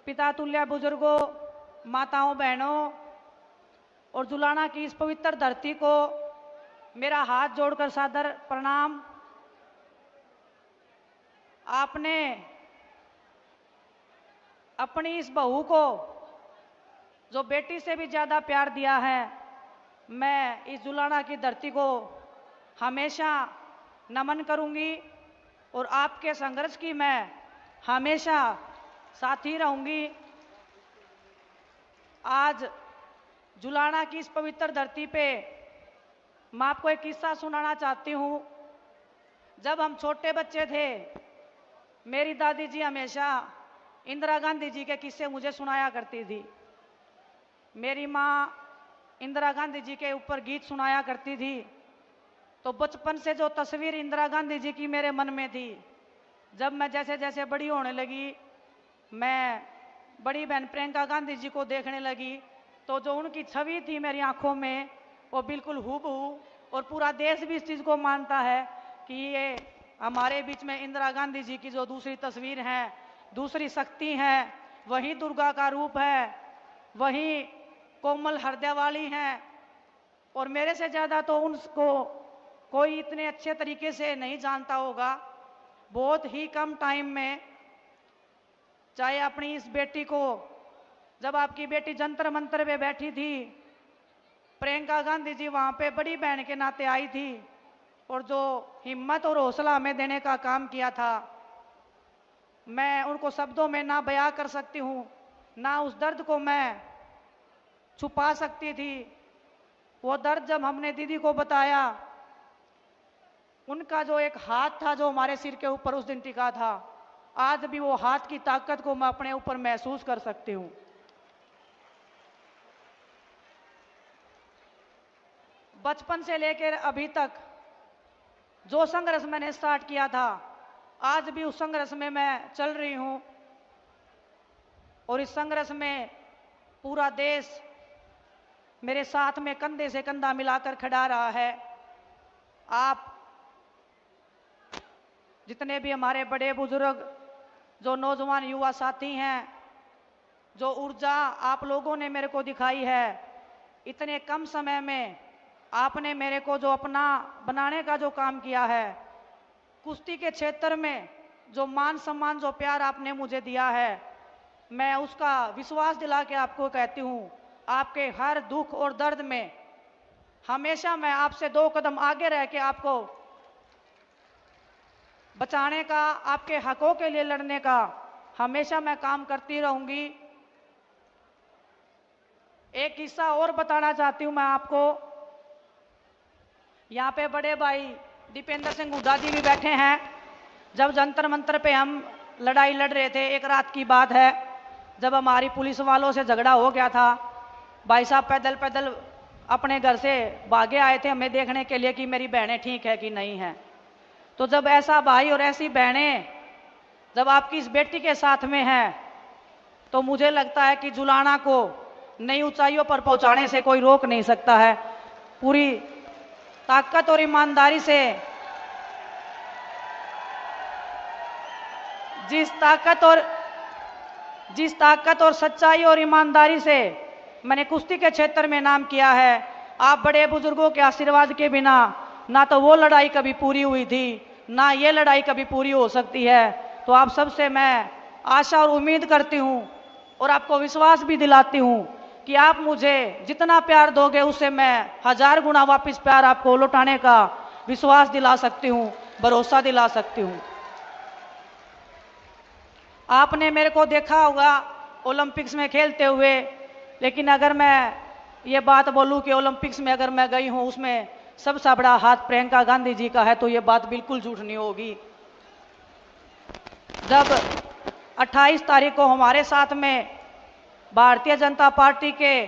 पिता तुल्य बुजुर्गों, माताओं, बहनों और जुलाना की इस पवित्र धरती को मेरा हाथ जोड़कर सादर प्रणाम। आपने अपनी इस बहू को जो बेटी से भी ज्यादा प्यार दिया है, मैं इस जुलाना की धरती को हमेशा नमन करूंगी और आपके संघर्ष की मैं हमेशा साथी रहूंगी। आज जुलाना की इस पवित्र धरती पे मैं आपको एक किस्सा सुनाना चाहती हूँ। जब हम छोटे बच्चे थे, मेरी दादी जी हमेशा इंदिरा गांधी जी के किस्से मुझे सुनाया करती थी। मेरी माँ इंदिरा गांधी जी के ऊपर गीत सुनाया करती थी। तो बचपन से जो तस्वीर इंदिरा गांधी जी की मेरे मन में थी, जब मैं जैसे जैसे बड़ी होने लगी, मैं बड़ी बहन प्रियंका गांधी जी को देखने लगी, तो जो उनकी छवि थी मेरी आंखों में, वो बिल्कुल हूबहू, और पूरा देश भी इस चीज़ को मानता है कि ये हमारे बीच में इंदिरा गांधी जी की जो दूसरी तस्वीर है, दूसरी शक्ति है, वही दुर्गा का रूप है, वही कोमल हृदय वाली हैं। और मेरे से ज़्यादा तो उनको कोई इतने अच्छे तरीके से नहीं जानता होगा। बहुत ही कम टाइम में, चाहे अपनी इस बेटी को, जब आपकी बेटी जंतर मंतर पे बैठी थी, प्रियंका गांधी जी वहां पे बड़ी बहन के नाते आई थी और जो हिम्मत और हौसला हमें देने का काम किया था, मैं उनको शब्दों में ना बयां कर सकती हूँ, ना उस दर्द को मैं छुपा सकती थी। वो दर्द जब हमने दीदी को बताया, उनका जो एक हाथ था जो हमारे सिर के ऊपर उस दिन टिका था, आज भी वो हाथ की ताकत को मैं अपने ऊपर महसूस कर सकती हूँ। बचपन से लेकर अभी तक जो संघर्ष मैंने स्टार्ट किया था, आज भी उस संघर्ष में मैं चल रही हूँ। और इस संघर्ष में पूरा देश मेरे साथ में कंधे से कंधा मिलाकर खड़ा रहा है। आप जितने भी हमारे बड़े बुजुर्ग, जो नौजवान युवा साथी हैं, जो ऊर्जा आप लोगों ने मेरे को दिखाई है, इतने कम समय में आपने मेरे को जो अपना बनाने का जो काम किया है, कुश्ती के क्षेत्र में जो मान सम्मान, जो प्यार आपने मुझे दिया है, मैं उसका विश्वास दिला के आपको कहती हूँ, आपके हर दुख और दर्द में हमेशा मैं आपसे 2 कदम आगे रह के आपको बचाने का, आपके हकों के लिए लड़ने का हमेशा मैं काम करती रहूंगी। एक किस्सा और बताना चाहती हूं मैं आपको। यहाँ पे बड़े भाई दीपेंद्र सिंह हुड्डा जी भी बैठे हैं। जब जंतर मंतर पे हम लड़ाई लड़ रहे थे, एक रात की बात है, जब हमारी पुलिस वालों से झगड़ा हो गया था, भाई साहब पैदल पैदल अपने घर से भागे आए थे हमें देखने के लिए कि मेरी बहनें ठीक है कि नहीं है। तो जब ऐसा भाई और ऐसी बहनें जब आपकी इस बेटी के साथ में हैं, तो मुझे लगता है कि जुलाना को नई ऊंचाइयों पर पहुंचाने से कोई रोक नहीं सकता है। पूरी ताकत और ईमानदारी से, जिस ताकत और सच्चाई और ईमानदारी से मैंने कुश्ती के क्षेत्र में नाम किया है, आप बड़े बुजुर्गों के आशीर्वाद के बिना ना तो वो लड़ाई कभी पूरी हुई थी, ना ये लड़ाई कभी पूरी हो सकती है। तो आप सबसे मैं आशा और उम्मीद करती हूँ और आपको विश्वास भी दिलाती हूँ कि आप मुझे जितना प्यार दोगे, उससे मैं 1000 गुना वापस प्यार आपको लौटाने का विश्वास दिला सकती हूँ, भरोसा दिला सकती हूँ। आपने मेरे को देखा होगा ओलंपिक्स में खेलते हुए, लेकिन अगर मैं ये बात बोलूं कि ओलंपिक्स में अगर मैं गई हूं, उसमें सबसे बड़ा हाथ प्रियंका गांधी जी का है, तो ये बात बिल्कुल झूठ नहीं होगी। जब 28 तारीख को हमारे साथ में भारतीय जनता पार्टी के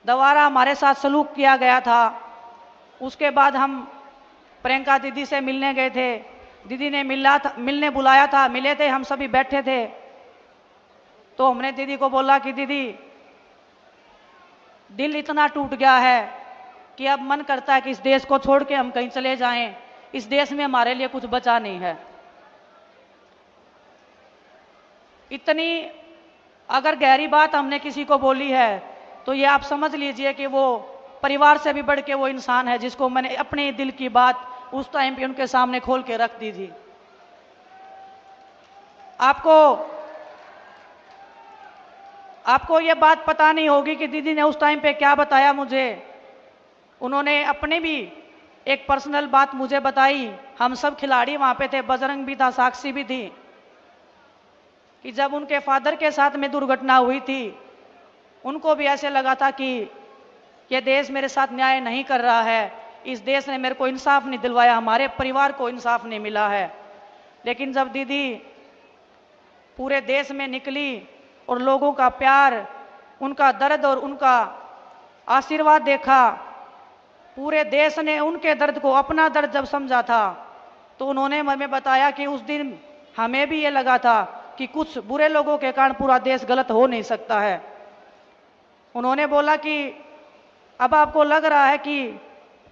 द्वारा हमारे साथ सलूक किया गया था, उसके बाद हम प्रियंका दीदी से मिलने गए थे। दीदी ने मिलने बुलाया था, मिले थे, हम सभी बैठे थे। तो हमने दीदी को बोला कि दीदी, दिल इतना टूट गया है कि अब मन करता है कि इस देश को छोड़ के हम कहीं चले जाएं, इस देश में हमारे लिए कुछ बचा नहीं है। इतनी अगर गहरी बात हमने किसी को बोली है तो ये आप समझ लीजिए कि वो परिवार से भी बढ़ के वो इंसान है जिसको मैंने अपने दिल की बात उस टाइम पे उनके सामने खोल के रख दी थी। आपको ये बात पता नहीं होगी कि दीदी ने उस टाइम पे क्या बताया मुझे। उन्होंने अपने भी एक पर्सनल बात मुझे बताई। हम सब खिलाड़ी वहां पे थे, बजरंग भी था, साक्षी भी थी, कि जब उनके फादर के साथ में दुर्घटना हुई थी उनको भी ऐसे लगा था कि ये देश मेरे साथ न्याय नहीं कर रहा है, इस देश ने मेरे को इंसाफ नहीं दिलवाया, हमारे परिवार को इंसाफ नहीं मिला है। लेकिन जब दीदी पूरे देश में निकली और लोगों का प्यार, उनका दर्द और उनका आशीर्वाद देखा, पूरे देश ने उनके दर्द को अपना दर्द जब समझा था तो उन्होंने हमें बताया कि उस दिन हमें भी ये लगा था कि कुछ बुरे लोगों के कारण पूरा देश गलत हो नहीं सकता है। उन्होंने बोला कि अब आपको लग रहा है कि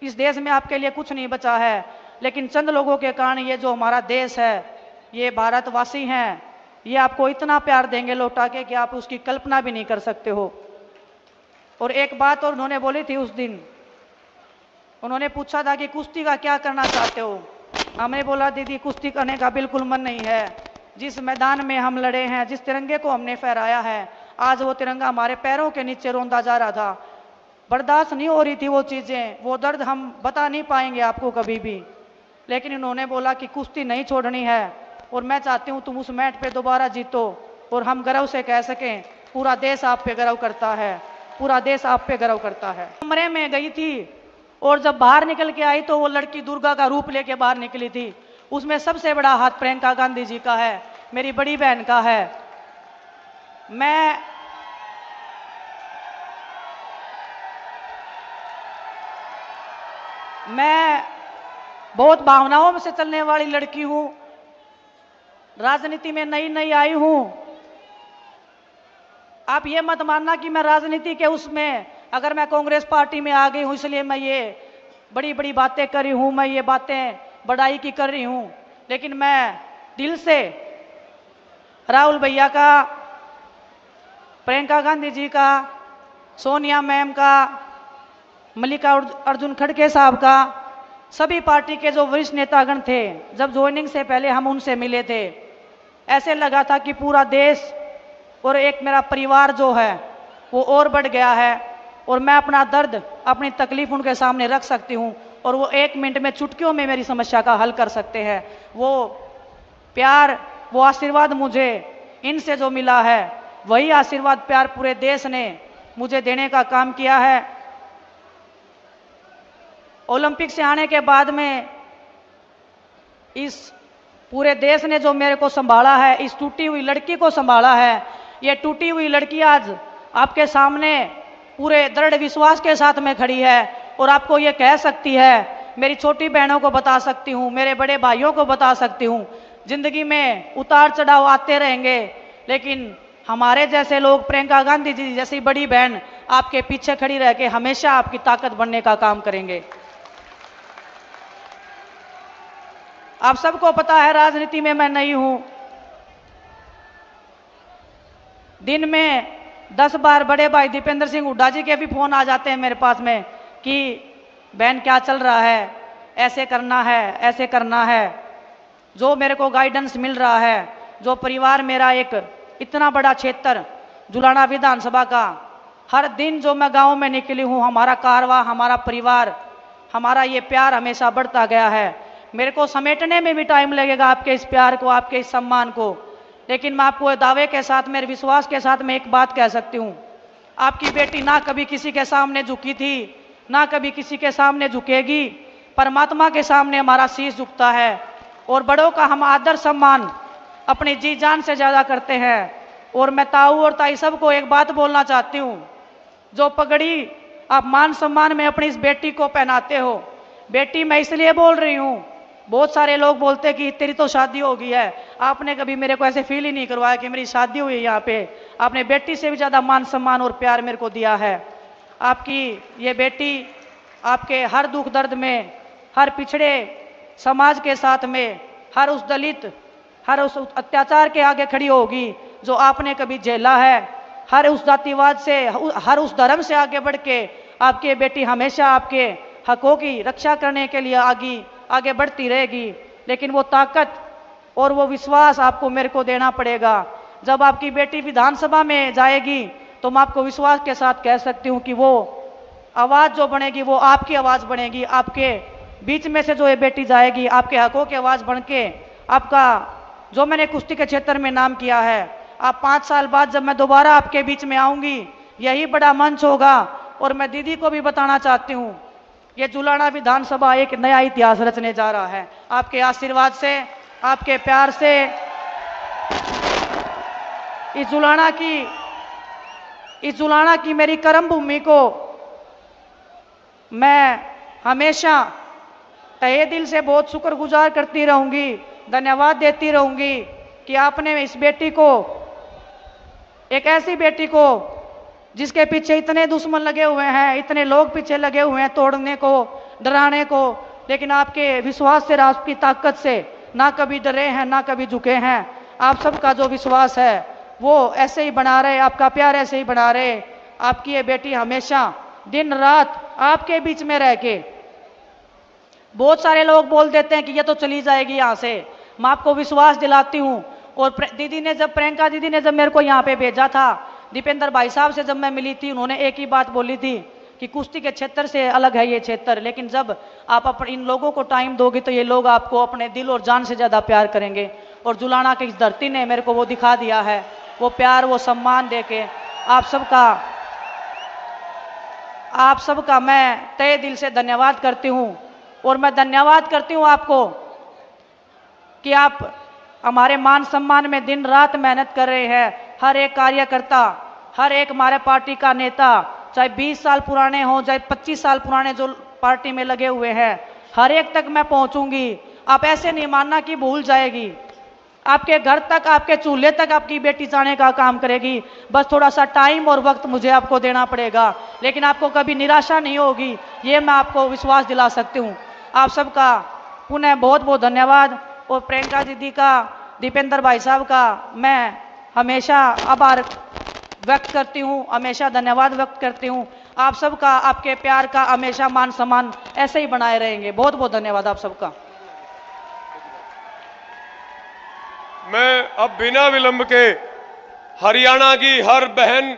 इस देश में आपके लिए कुछ नहीं बचा है, लेकिन चंद लोगों के कारण ये जो हमारा देश है, ये भारतवासी हैं, ये आपको इतना प्यार देंगे लौटा के कि आप उसकी कल्पना भी नहीं कर सकते हो। और एक बात और उन्होंने बोली थी उस दिन, उन्होंने पूछा था कि कुश्ती का क्या करना चाहते हो। हमने बोला दीदी कुश्ती करने का बिल्कुल मन नहीं है। जिस मैदान में हम लड़े हैं, जिस तिरंगे को हमने फहराया है, आज वो तिरंगा हमारे पैरों के नीचे रोंदा जा रहा था। बर्दाश्त नहीं हो रही थी वो चीज़ें, वो दर्द हम बता नहीं पाएंगे आपको कभी भी। लेकिन इन्होंने बोला कि कुश्ती नहीं छोड़नी है और मैं चाहती हूँ तुम उस मैट पे दोबारा जीतो और हम गर्व से कह सकें पूरा देश आप पे गर्व करता है, पूरा देश आप पे गर्व करता है। कमरे में गई थी और जब बाहर निकल के आई तो वो लड़की दुर्गा का रूप लेके बाहर निकली थी। उसमें सबसे बड़ा हाथ प्रियंका गांधी जी का है, मेरी बड़ी बहन का है। मैं बहुत भावनाओं से चलने वाली लड़की हूं, राजनीति में नई नई आई हूं। आप ये मत मानना कि मैं राजनीति के उसमें, अगर मैं कांग्रेस पार्टी में आ गई हूं इसलिए मैं ये बड़ी बड़ी बातें कर रही हूं, मैं ये बातें बड़ाई की कर रही हूं। लेकिन मैं दिल से राहुल भैया का, प्रियंका गांधी जी का, सोनिया मैम का, मल्लिकार्जुन खड़गे साहब का, सभी पार्टी के जो वरिष्ठ नेतागण थे, जब ज्वाइनिंग से पहले हम उनसे मिले थे, ऐसे लगा था कि पूरा देश और एक मेरा परिवार जो है वो और बढ़ गया है और मैं अपना दर्द, अपनी तकलीफ उनके सामने रख सकती हूँ और वो 1 मिनट में, चुटकियों में मेरी समस्या का हल कर सकते हैं। वो प्यार, वो आशीर्वाद मुझे इनसे जो मिला है, वही आशीर्वाद प्यार पूरे देश ने मुझे देने का काम किया है। ओलंपिक से आने के बाद में इस पूरे देश ने जो मेरे को संभाला है, इस टूटी हुई लड़की को संभाला है। ये टूटी हुई लड़की आज आपके सामने पूरे दृढ़ विश्वास के साथ में खड़ी है और आपको ये कह सकती है, मेरी छोटी बहनों को बता सकती हूँ, मेरे बड़े भाइयों को बता सकती हूँ, जिंदगी में उतार चढ़ाव आते रहेंगे, लेकिन हमारे जैसे लोग, प्रियंका गांधी जी जैसी बड़ी बहन आपके पीछे खड़ी रह के हमेशा आपकी ताकत बनने का काम करेंगे। आप सबको पता है राजनीति में मैं नई हूं। दिन में 10 बार बड़े भाई दीपेंद्र सिंह हुड्डा जी के भी फोन आ जाते हैं मेरे पास में कि बहन क्या चल रहा है, ऐसे करना है, ऐसे करना है। जो मेरे को गाइडेंस मिल रहा है, जो परिवार मेरा एक इतना बड़ा क्षेत्र जुलाना विधानसभा का, हर दिन जो मैं गांव में निकली हूं, हमारा कारवा, हमारा परिवार, हमारा ये प्यार हमेशा बढ़ता गया है। मेरे को समेटने में भी टाइम लगेगा आपके इस प्यार को, आपके इस सम्मान को, लेकिन मैं आपको दावे के साथ, मेरे विश्वास के साथ मैं एक बात कह सकती हूँ, आपकी बेटी ना कभी किसी के सामने झुकी थी, ना कभी किसी के सामने झुकेगी। परमात्मा के सामने हमारा शीश झुकता है और बड़ों का हम आदर सम्मान अपनी जी जान से ज़्यादा करते हैं। और मैं ताऊ और ताई सबको एक बात बोलना चाहती हूँ, जो पगड़ी आप मान सम्मान में अपनी इस बेटी को पहनाते हो, बेटी मैं इसलिए बोल रही हूँ, बहुत सारे लोग बोलते हैं कि तेरी तो शादी हो गई है, आपने कभी मेरे को ऐसे फील ही नहीं करवाया कि मेरी शादी हुई है। यहाँ पे आपने बेटी से भी ज़्यादा मान सम्मान और प्यार मेरे को दिया है। आपकी ये बेटी आपके हर दुख दर्द में, हर पिछड़े समाज के साथ में, हर उस दलित, हर उस अत्याचार के आगे खड़ी होगी, जो आपने कभी झेला है। हर उस जातिवाद से, हर उस धर्म से आगे बढ़ के आपकी बेटी हमेशा आपके हकों की रक्षा करने के लिए आगे बढ़ती रहेगी। लेकिन वो ताकत और वो विश्वास आपको मेरे को देना पड़ेगा। जब आपकी बेटी विधानसभा में जाएगी तो मैं आपको विश्वास के साथ कह सकती हूँ कि वो आवाज़ जो बनेगी वो आपकी आवाज़ बनेगी। आपके बीच में से जो ये बेटी जाएगी, आपके हकों की आवाज़ बन के, आपका जो मैंने कुश्ती के क्षेत्र में नाम किया है, आप 5 साल बाद जब मैं दोबारा आपके बीच में आऊँगी, यही बड़ा मंच होगा। और मैं दीदी को भी बताना चाहती हूँ, ये जुलाना विधानसभा एक नया इतिहास रचने जा रहा है। आपके आशीर्वाद से, आपके प्यार से इस जुलाना की मेरी कर्म भूमि को मैं हमेशा तहे दिल से बहुत शुक्रगुजार करती रहूंगी, धन्यवाद देती रहूंगी कि आपने इस बेटी को, एक ऐसी बेटी को जिसके पीछे इतने दुश्मन लगे हुए हैं, इतने लोग पीछे लगे हुए हैं तोड़ने को, डराने को, लेकिन आपके विश्वास से, आपकी ताकत से ना कभी डरे हैं, ना कभी झुके हैं। आप सबका जो विश्वास है वो ऐसे ही बना रहे, आपका प्यार ऐसे ही बना रहे। आपकी ये बेटी हमेशा दिन रात आपके बीच में रह के, बहुत सारे लोग बोल देते हैं कि ये तो चली जाएगी यहाँ से, मैं आपको विश्वास दिलाती हूँ। और दीदी ने जब, प्रियंका दीदी ने जब मेरे को यहाँ पे भेजा था, दीपेंद्र भाई साहब से जब मैं मिली थी, उन्होंने एक ही बात बोली थी कि कुश्ती के क्षेत्र से अलग है ये क्षेत्र, लेकिन जब आप इन लोगों को टाइम दोगे तो ये लोग आपको अपने दिल और जान से ज़्यादा प्यार करेंगे। और जुलाना की इस धरती ने मेरे को वो दिखा दिया है, वो प्यार, वो सम्मान दे के। आप सबका मैं तहे दिल से धन्यवाद करती हूँ। और मैं धन्यवाद करती हूँ आपको कि आप हमारे मान सम्मान में दिन रात मेहनत कर रहे हैं। हर एक कार्यकर्ता, हर एक हमारे पार्टी का नेता, चाहे 20 साल पुराने हों, चाहे 25 साल पुराने जो पार्टी में लगे हुए हैं, हर एक तक मैं पहुंचूंगी। आप ऐसे नहीं मानना कि भूल जाएगी, आपके घर तक, आपके चूल्हे तक आपकी बेटी जाने का काम करेगी। बस थोड़ा सा टाइम और वक्त मुझे आपको देना पड़ेगा, लेकिन आपको कभी निराशा नहीं होगी, ये मैं आपको विश्वास दिला सकती हूँ। आप सबका पुनः बहुत बहुत धन्यवाद। और प्रियंका दीदी का, दीपेंद्र भाई साहब का मैं हमेशा आभार व्यक्त करती हूँ, हमेशा धन्यवाद व्यक्त करती हूँ। आप सबका, आपके प्यार का हमेशा मान सम्मान ऐसे ही बनाए रहेंगे। बहुत बहुत धन्यवाद आप सबका। मैं अब बिना विलंब के हरियाणा की हर बहन